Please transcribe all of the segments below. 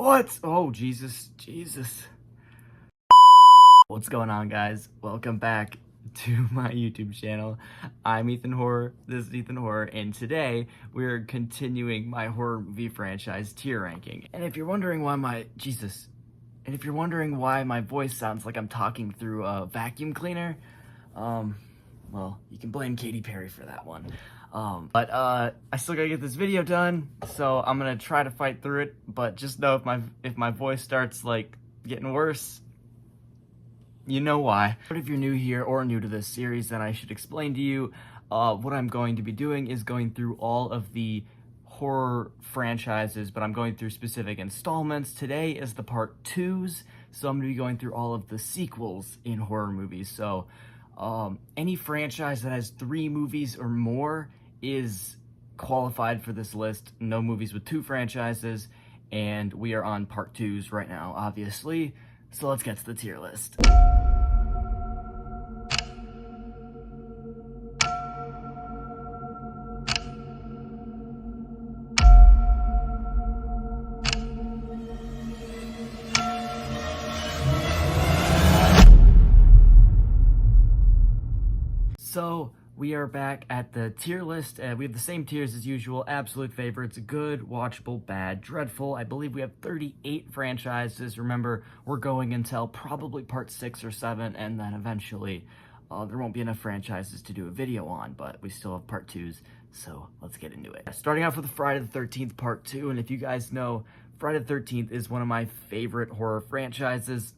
What? Oh, Jesus. What's going on, guys? Welcome back to my YouTube channel. I'm Ethan Horror, this is Ethan Horror, and today we're continuing my horror movie franchise tier ranking. And if you're wondering why my voice sounds like I'm talking through a vacuum cleaner, well, you can blame Katy Perry for that one. I still gotta get this video done, so I'm gonna try to fight through it, but just know if my voice starts, like, getting worse, you know why. But if you're new here or new to this series, then I should explain to you, what I'm going to be doing is going through all of the horror franchises, but I'm going through specific installments. Today is the part 2s, so I'm gonna be going through all of the sequels in horror movies. So, any franchise that has 3 movies or more is qualified for this list. No movies with 2 franchises, and we are on part 2s right now, obviously. So let's get to the tier list. So, we are back at the tier list. We have the same tiers as usual. Absolute favorites, good, watchable, bad, dreadful. I believe we have 38 franchises. Remember, we're going until probably part 6 or 7, and then eventually there won't be enough franchises to do a video on, but we still have part 2s, so let's get into it. Starting off with Friday the 13th part 2, and if you guys know, Friday the 13th is one of my favorite horror franchises,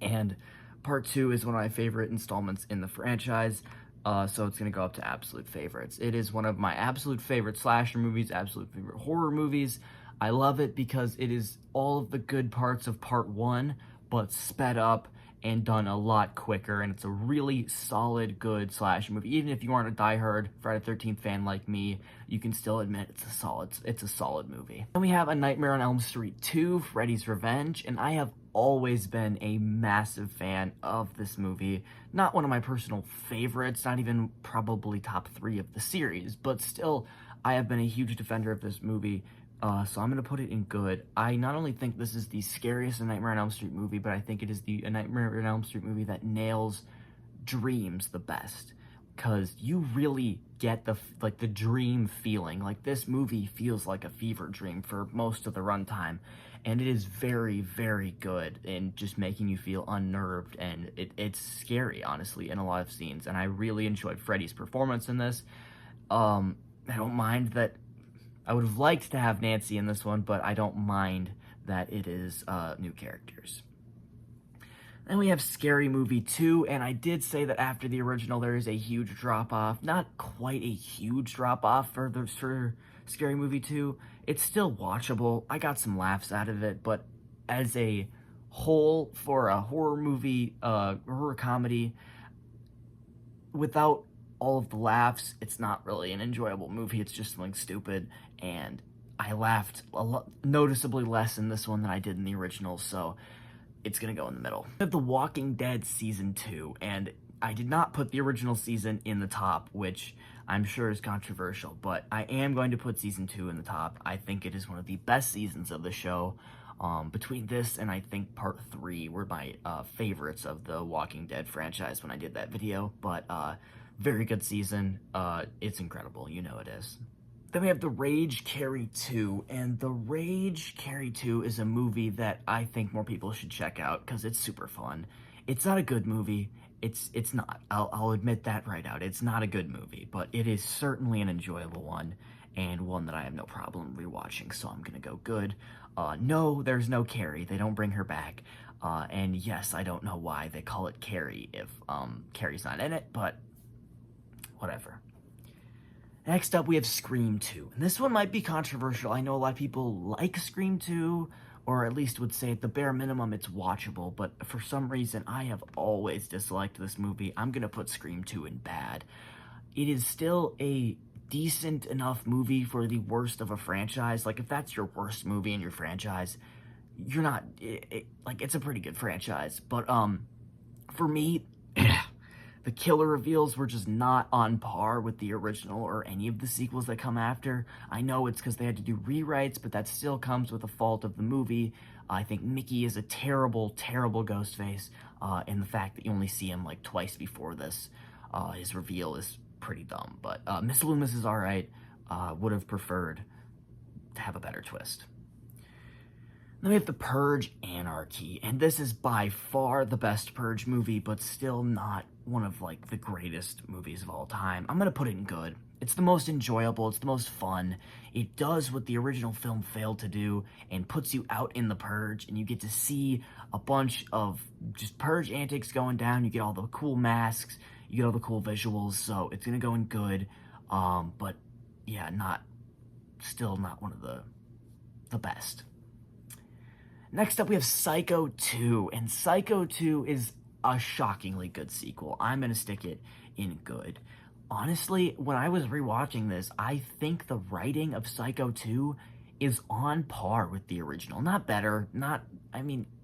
and part 2 is one of my favorite installments in the franchise, so it's going to go up to absolute favorites. It is one of my absolute favorite slasher movies, absolute favorite horror movies. I love it because it is all of the good parts of part 1, but sped up and done a lot quicker, and it's a really solid, good slasher movie. Even if you aren't a diehard Friday the 13th fan like me, you can still admit it's a solid movie. Then we have A Nightmare on Elm Street 2, Freddy's Revenge, and I have always been a massive fan of this movie. Not one of my personal favorites, not even probably top 3 of the series, but still, I have been a huge defender of this movie, so I'm going to put it in good. I not only think this is the scariest A Nightmare on Elm Street movie, but I think it is the A Nightmare on Elm Street movie that nails dreams the best, because you really get the dream feeling. Like, this movie feels like a fever dream for most of the runtime, and it is very, very good in just making you feel unnerved, and it's scary, honestly, in a lot of scenes, and I really enjoyed Freddy's performance in this. I don't mind that. I would have liked to have Nancy in this one, but I don't mind that it is new characters. Then we have Scary Movie 2, and I did say that after the original there is a huge drop-off. Not quite a huge drop-off for Scary Movie 2. It's still watchable. I got some laughs out of it, but as a whole, for a horror movie, horror comedy, without all of the laughs, it's not really an enjoyable movie. It's just something stupid, and I laughed noticeably less in this one than I did in the original, so it's gonna go in the middle. We have The Walking Dead Season 2, and I did not put the original season in the top, which I'm sure is controversial, but I am going to put Season 2 in the top. I think it is one of the best seasons of the show. Between this and I think part 3 were my favorites of the Walking Dead franchise when I did that video, but very good season. It's incredible, you know it is. Then we have The Rage Carrie 2, and The Rage Carrie 2 is a movie that I think more people should check out because it's super fun. It's not a good movie. It's not. I'll admit that right out. It's not a good movie, but it is certainly an enjoyable one, and one that I have no problem rewatching, so I'm gonna go good. No, there's no Carrie. They don't bring her back. And yes, I don't know why they call it Carrie if Carrie's not in it, but whatever. Next up, we have Scream 2. And this one might be controversial. I know a lot of people like Scream 2, or at least would say at the bare minimum it's watchable, but for some reason I have always disliked this movie. I'm gonna put Scream 2 in bad. It is still a decent enough movie for the worst of a franchise. Like, if that's your worst movie in your franchise, you're not, like, it's a pretty good franchise. But, for me, The killer reveals were just not on par with the original or any of the sequels that come after. I know it's because they had to do rewrites, but that still comes with a fault of the movie. I think Mickey is a terrible, terrible Ghostface, and the fact that you only see him like twice before this, his reveal is pretty dumb. But Miss Loomis is alright. Would have preferred to have a better twist. Then we have The Purge Anarchy, and this is by far the best Purge movie, but still not one of, like, the greatest movies of all time. I'm gonna put it in good. It's the most enjoyable, it's the most fun. It does what the original film failed to do, and puts you out in the Purge, and you get to see a bunch of just Purge antics going down. You get all the cool masks, you get all the cool visuals, so it's gonna go in good. But, yeah, still not one of the best. Next up, we have Psycho 2, and Psycho 2 is a shockingly good sequel. I'm going to stick it in good. Honestly, when I was rewatching this, I think the writing of Psycho 2 is on par with the original. Not better,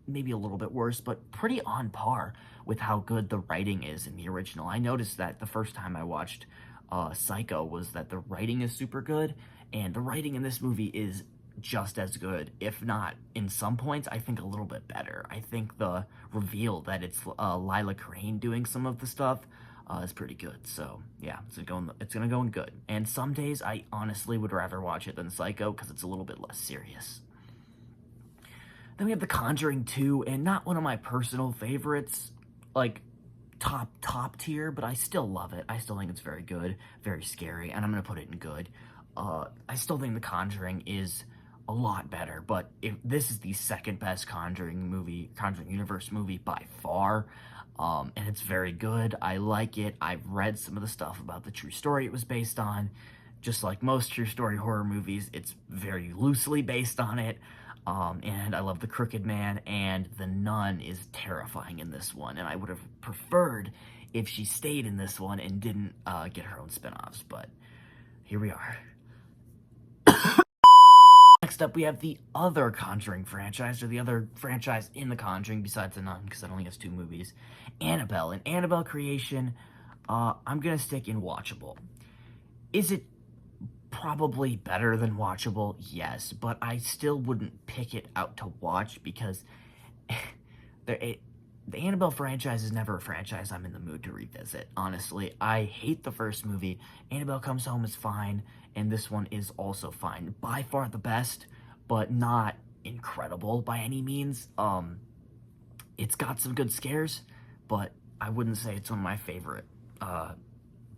maybe a little bit worse, but pretty on par with how good the writing is in the original. I noticed that the first time I watched Psycho was that the writing is super good, and the writing in this movie is just as good, if not, in some points, I think a little bit better. I think the reveal that it's Lila Crane doing some of the stuff is pretty good. So, yeah, it's gonna go in good. And some days, I honestly would rather watch it than Psycho, because it's a little bit less serious. Then we have The Conjuring 2, and not one of my personal favorites, like, top tier, but I still love it. I still think it's very good, very scary, and I'm gonna put it in good. I still think The Conjuring is a lot better, but this is the second best Conjuring universe movie by far, and it's very good. I like it. I've read some of the stuff about the true story it was based on. Just like most true story horror movies, it's very loosely based on it, and I love the Crooked Man, and the Nun is terrifying in this one, and I would have preferred if she stayed in this one and didn't get her own spin-offs, but here we are. Next up, we have the other Conjuring franchise, or the other franchise in The Conjuring besides The Nun, because it only has 2 movies, Annabelle. An Annabelle creation, I'm going to stick in watchable. Is it probably better than watchable? Yes, but I still wouldn't pick it out to watch, because the Annabelle franchise is never a franchise I'm in the mood to revisit, honestly. I hate the first movie. Annabelle Comes Home is fine, and this one is also fine. By far the best, but not incredible by any means. It's got some good scares, but I wouldn't say it's one of my favorite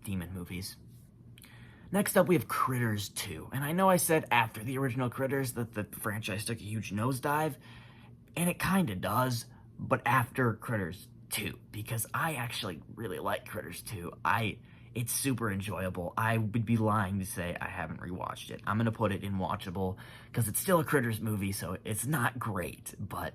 demon movies. Next up, we have Critters 2, and I know I said after the original Critters that the franchise took a huge nosedive, and it kinda does, but after Critters 2, because I actually really like Critters 2. It's super enjoyable. I would be lying to say I haven't rewatched it. I'm going to put it in watchable, because it's still a Critters movie, so it's not great, but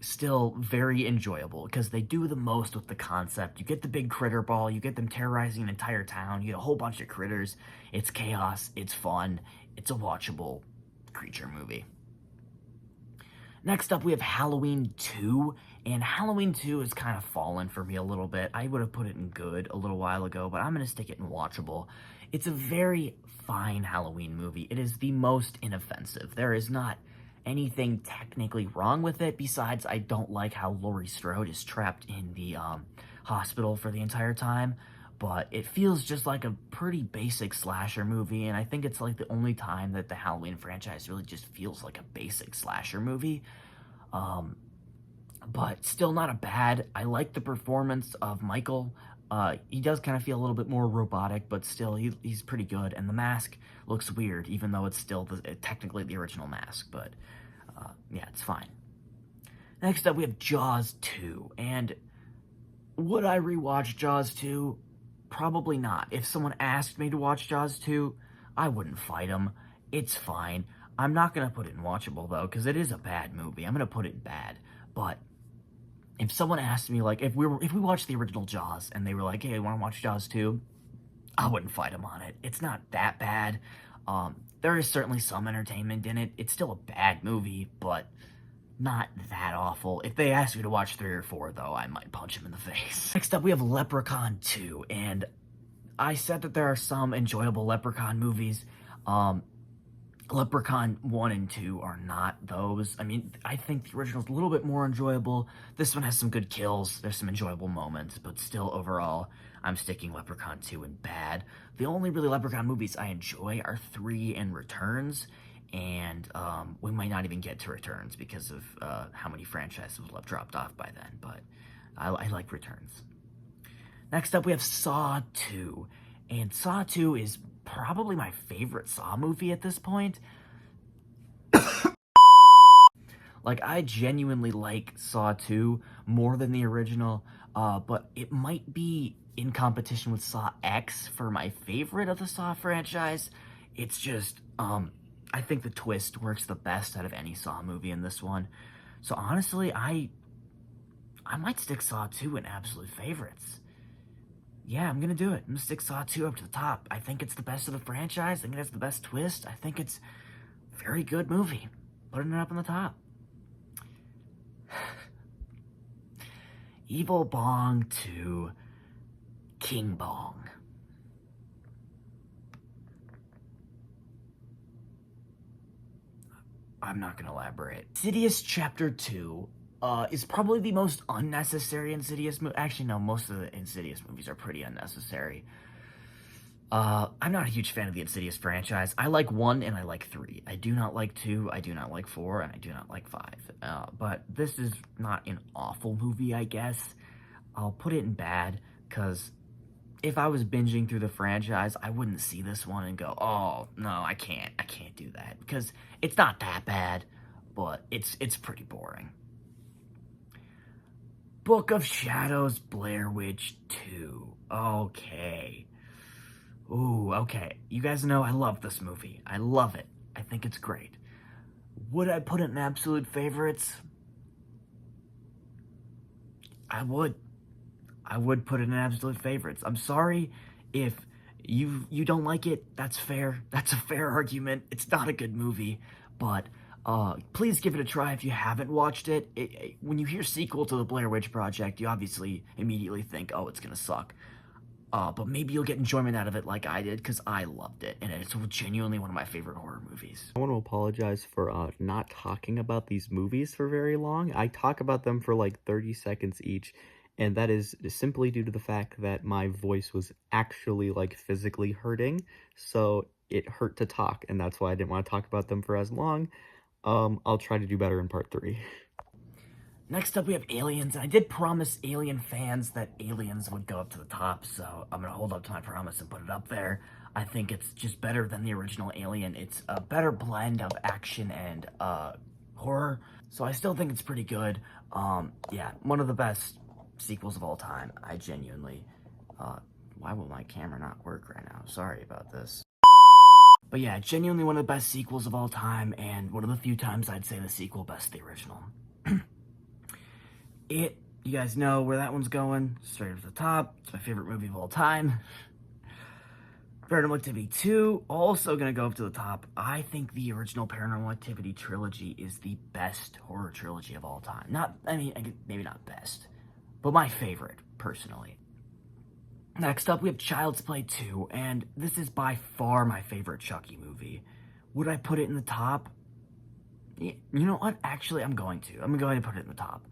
still very enjoyable, because they do the most with the concept. You get the big critter ball, you get them terrorizing an entire town, you get a whole bunch of critters. It's chaos, it's fun, it's a watchable creature movie. Next up, we have Halloween 2, and Halloween 2 has kind of fallen for me a little bit. I would have put it in good a little while ago, but I'm going to stick it in watchable. It's a very fine Halloween movie. It is the most inoffensive. There is not anything technically wrong with it, besides I don't like how Laurie Strode is trapped in the hospital for the entire time, but it feels just like a pretty basic slasher movie, and I think it's like the only time that the Halloween franchise really just feels like a basic slasher movie. But still not a bad. I like the performance of Michael. He does kind of feel a little bit more robotic, but still he's pretty good, and the mask looks weird, even though it's still technically the original mask, but yeah, it's fine. Next up, we have Jaws 2, and would I rewatch Jaws 2? Probably not. If someone asked me to watch Jaws 2, I wouldn't fight them. It's fine. I'm not going to put it in watchable, though, because it is a bad movie. I'm going to put it in bad. But if someone asked me, like, if we watched the original Jaws, and they were like, hey, want to watch Jaws 2? I wouldn't fight them on it. It's not that bad. There is certainly some entertainment in it. It's still a bad movie, but not that awful. If they asked me to watch 3 or 4, though, I might punch him in the face. Next up, we have Leprechaun 2, and I said that there are some enjoyable Leprechaun movies. Leprechaun 1 and 2 are not those. I mean, I think the original's a little bit more enjoyable. This one has some good kills. There's some enjoyable moments, but still, overall, I'm sticking Leprechaun 2 in bad. The only really Leprechaun movies I enjoy are 3 and Returns, and we might not even get to Returns because of how many franchises will have dropped off by then, but I like Returns. Next up, we have Saw 2, and Saw 2 is probably my favorite Saw movie at this point. Like, I genuinely like Saw 2 more than the original, but it might be in competition with Saw X for my favorite of the Saw franchise. It's just, I think the twist works the best out of any Saw movie in this one. So honestly, I might stick Saw 2 in absolute favorites. Yeah, I'm gonna do it. I'm gonna stick Saw 2 up to the top. I think it's the best of the franchise. I think it has the best twist. I think it's a very good movie. Putting it up on the top. Evil Bong 2, King Bong. I'm not gonna elaborate. Insidious Chapter 2 is probably the most unnecessary Insidious movie. Actually, no, most of the Insidious movies are pretty unnecessary. I'm not a huge fan of the Insidious franchise. I like 1 and I like 3. I do not like 2, I do not like 4, and I do not like 5. But this is not an awful movie, I guess. I'll put it in bad, because if I was binging through the franchise, I wouldn't see this one and go, oh, no, I can't do that. Because it's not that bad, but it's pretty boring. Book of Shadows, Blair Witch 2. Okay. Ooh, okay. You guys know I love this movie. I love it. I think it's great. Would I put it in absolute favorites? I would. I would put it in absolute favorites. I'm sorry if you don't like it. That's fair. That's a fair argument. It's not a good movie, but please give it a try if you haven't watched it. When you hear sequel to the Blair Witch Project, you obviously immediately think, oh, it's gonna suck. But maybe you'll get enjoyment out of it like I did, because I loved it, and it's genuinely one of my favorite horror movies. I want to apologize for not talking about these movies for very long. I talk about them for like 30 seconds each, and that is simply due to the fact that my voice was actually like physically hurting, so it hurt to talk, and that's why I didn't want to talk about them for as long. I'll try to do better in part 3. Next up, we have Aliens, and I did promise Alien fans that Aliens would go up to the top, so I'm gonna hold up to my promise and put it up there. I think it's just better than the original Alien. It's a better blend of action and horror, so I still think it's pretty good. Yeah, one of the best sequels of all time. I genuinely, why will my camera not work right now? Sorry about this. But yeah, genuinely one of the best sequels of all time, and one of the few times I'd say the sequel best the original. You guys know where that one's going, straight up to the top. It's my favorite movie of all time. Paranormal Activity 2, also gonna go up to the top. I think the original Paranormal Activity trilogy is the best horror trilogy of all time. Maybe not best, but my favorite, personally. Next up, we have Child's Play 2, and this is by far my favorite Chucky movie. Would I put it in the top? You know what? Actually, I'm going to. I'm going to put it in the top.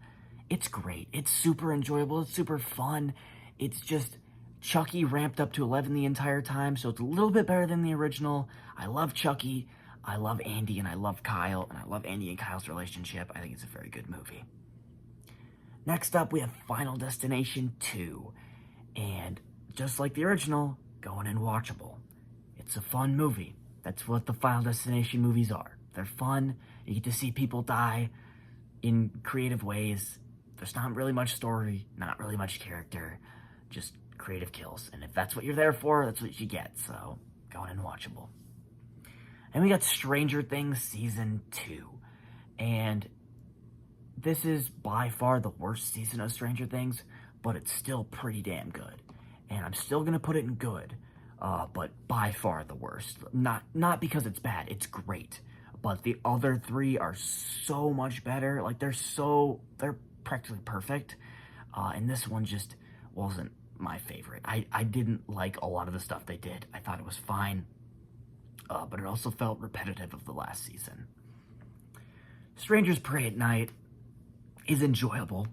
It's great. It's super enjoyable. It's super fun. It's just Chucky ramped up to 11 the entire time, so it's a little bit better than the original. I love Chucky. I love Andy, and I love Kyle, and I love Andy and Kyle's relationship. I think it's a very good movie. Next up, we have Final Destination 2, and just like the original, going in watchable. It's a fun movie. That's what the Final Destination movies are. They're fun. You get to see people die in creative ways. There's not really much story, not really much character, just creative kills. And if that's what you're there for, that's what you get. So, going in watchable. And we got Stranger Things Season 2. And this is by far the worst season of Stranger Things, but it's still pretty damn good. And I'm still going to put it in good, but by far the worst. Not because it's bad, it's great. but the other three are so much better. Like, they're practically perfect. And this one just wasn't my favorite. I didn't like a lot of the stuff they did. I thought it was fine, but it also felt repetitive of the last season. Strangers Pray at Night is enjoyable.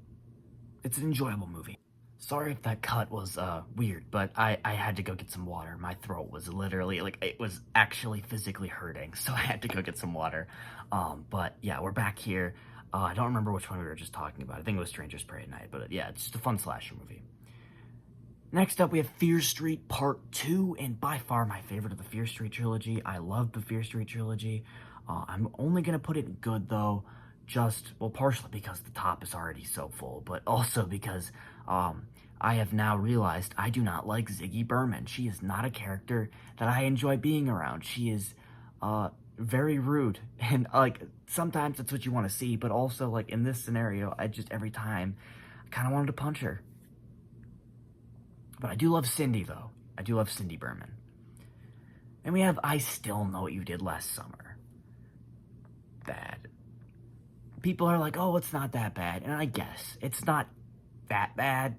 It's an enjoyable movie. Sorry if that cut was weird, but I had to go get some water. My throat was literally, like, it was actually physically hurting, so I had to go get some water. But yeah, we're back here. I don't remember which one we were just talking about. I think it was Strangers Pray at Night, but yeah, it's just a fun slasher movie. Next up, we have Fear Street Part 2, and by far my favorite of the Fear Street trilogy. I love the Fear Street trilogy. I'm only going to put it in good, though, partially because the top is already so full, but also because I have now realized I do not like Ziggy Berman. She is not a character that I enjoy being around. She is very rude, and like sometimes that's what you want to see, but also like in this scenario, every time I kind of wanted to punch her. But I do love Cindy, though. I do love Cindy Berman. And we have I Still Know What You Did Last Summer. Bad. People are like, oh, it's not that bad. And I guess it's not that bad,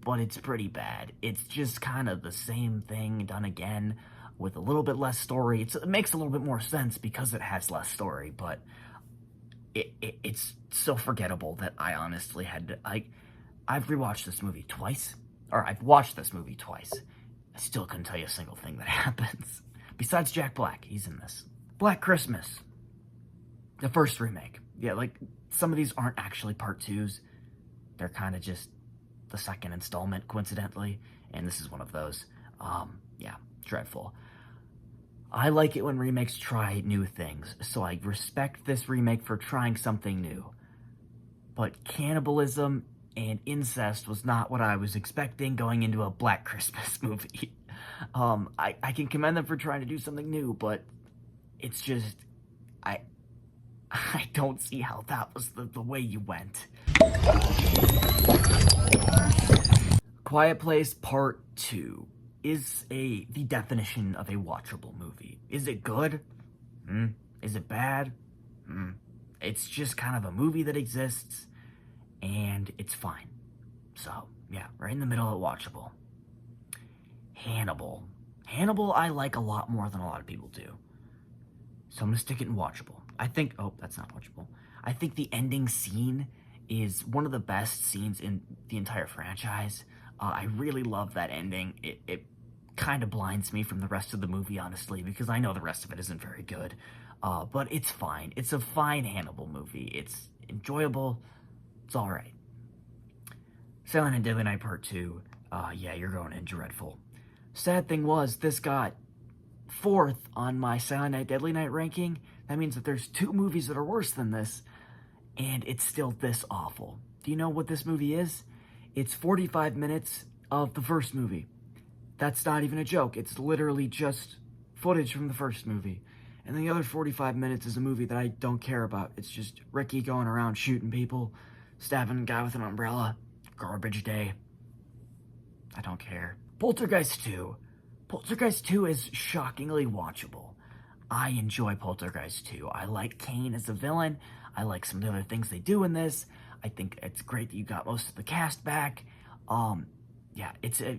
but it's pretty bad. It's just kind of the same thing done again with a little bit less story. It makes a little bit more sense because it has less story, but it's so forgettable that I honestly had to, I've rewatched this movie twice, or I've watched this movie twice. I still couldn't tell you a single thing that happens. Besides Jack Black, he's in this. Black Christmas, the first remake. Yeah, like, some of these aren't actually part 2s. They're kind of just the second installment, coincidentally, and this is one of those. Yeah, dreadful. I like it when remakes try new things, so I respect this remake for trying something new. But cannibalism and incest was not what I was expecting going into a Black Christmas movie. I can commend them for trying to do something new, but it's just, I don't see how that was the way you went. Quiet Place Part 2 is the definition of a watchable movie. Is it good? Is it bad? It's just kind of a movie that exists, and it's fine. So, yeah, right in the middle of watchable. Hannibal. Hannibal I like a lot more than a lot of people do. So I'm going to stick it in watchable. I think, oh, that's not watchable. I think the ending scene is one of the best scenes in the entire franchise. I really love that ending. It kind of blinds me from the rest of the movie, honestly, because I know the rest of it isn't very good. But it's fine. It's a fine Hannibal movie. It's enjoyable. It's all right. Silent Night, Deadly Night Part 2. Yeah, you're going in dreadful. Sad thing was, this got 4th on my Silent Night, Deadly Night ranking. That means that there's 2 movies that are worse than this, and it's still this awful. Do you know what this movie is? It's 45 minutes of the first movie. That's not even a joke. It's literally just footage from the first movie. And then the other 45 minutes is a movie that I don't care about. It's just Ricky going around shooting people, stabbing a guy with an umbrella. Garbage day. I don't care. Poltergeist 2. Poltergeist 2 is shockingly watchable. I enjoy Poltergeist 2. I like Kane as a villain. I like some of the other things they do in this. I think it's great that you got most of the cast back. Yeah, it's a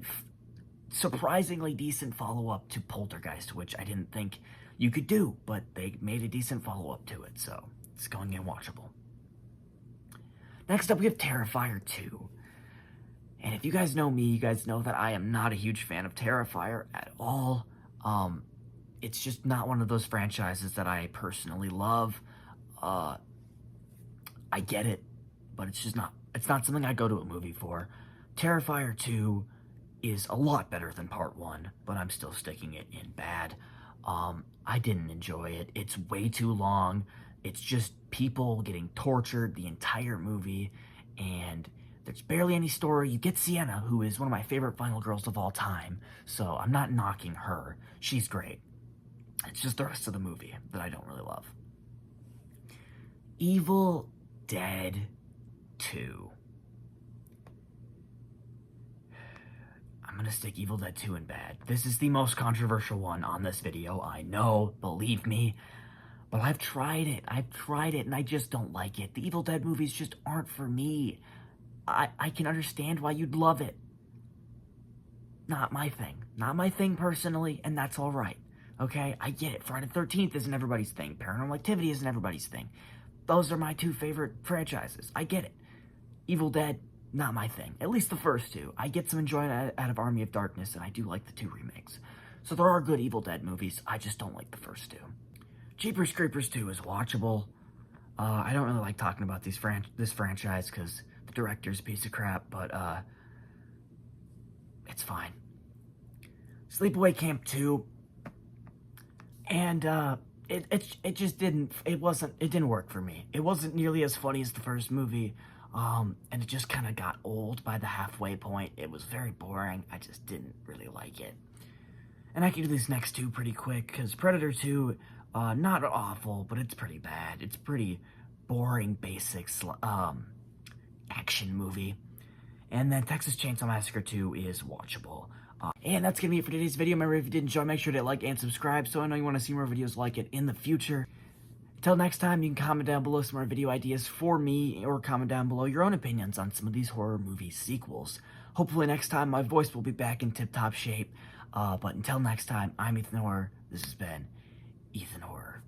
surprisingly decent follow-up to Poltergeist, which I didn't think you could do, but they made a decent follow-up to it, so it's going in watchable. Next up, we have Terrifier 2. And if you guys know me, you guys know that I am not a huge fan of Terrifier at all. It's just not one of those franchises that I personally love. I get it, but it's not something I go to a movie for. Terrifier 2 is a lot better than Part 1, but I'm still sticking it in bad. I didn't enjoy it. It's way too long. It's just people getting tortured the entire movie, and there's barely any story. You get Sienna, who is one of my favorite final girls of all time, so I'm not knocking her. She's great. It's just the rest of the movie that I don't really love. Evil Dead 2. I'm gonna stick Evil Dead 2 in bad. This is the most controversial one on this video, I know, believe me. But I've tried it, and I just don't like it. The Evil Dead movies just aren't for me. I can understand why you'd love it. Not my thing. Not my thing personally, and that's alright. Okay? I get it. Friday the 13th isn't everybody's thing. Paranormal Activity isn't everybody's thing. Those are my two favorite franchises. I get it. Evil Dead, not my thing. At least the first two. I get some enjoyment out of Army of Darkness, and I do like the two remakes. So there are good Evil Dead movies. I just don't like the first two. Jeepers Creepers 2 is watchable. I don't really like talking about this franchise because the director's a piece of crap, but it's fine. Sleepaway Camp 2, and it just didn't work for me. It wasn't nearly as funny as the first movie, and it just kind of got old by the halfway point. It was very boring. I just didn't really like it. And I can do these next two pretty quick, because Predator 2, not awful, but it's pretty bad. It's pretty boring, basic action movie. And then Texas Chainsaw Massacre 2 is watchable. And that's going to be it for today's video. Remember, if you did enjoy, make sure to like and subscribe so I know you want to see more videos like it in the future. Until next time, you can comment down below some more video ideas for me, or comment down below your own opinions on some of these horror movie sequels. Hopefully next time my voice will be back in tip-top shape. But until next time, I'm Ethan Horror. This has been Ethan Horror.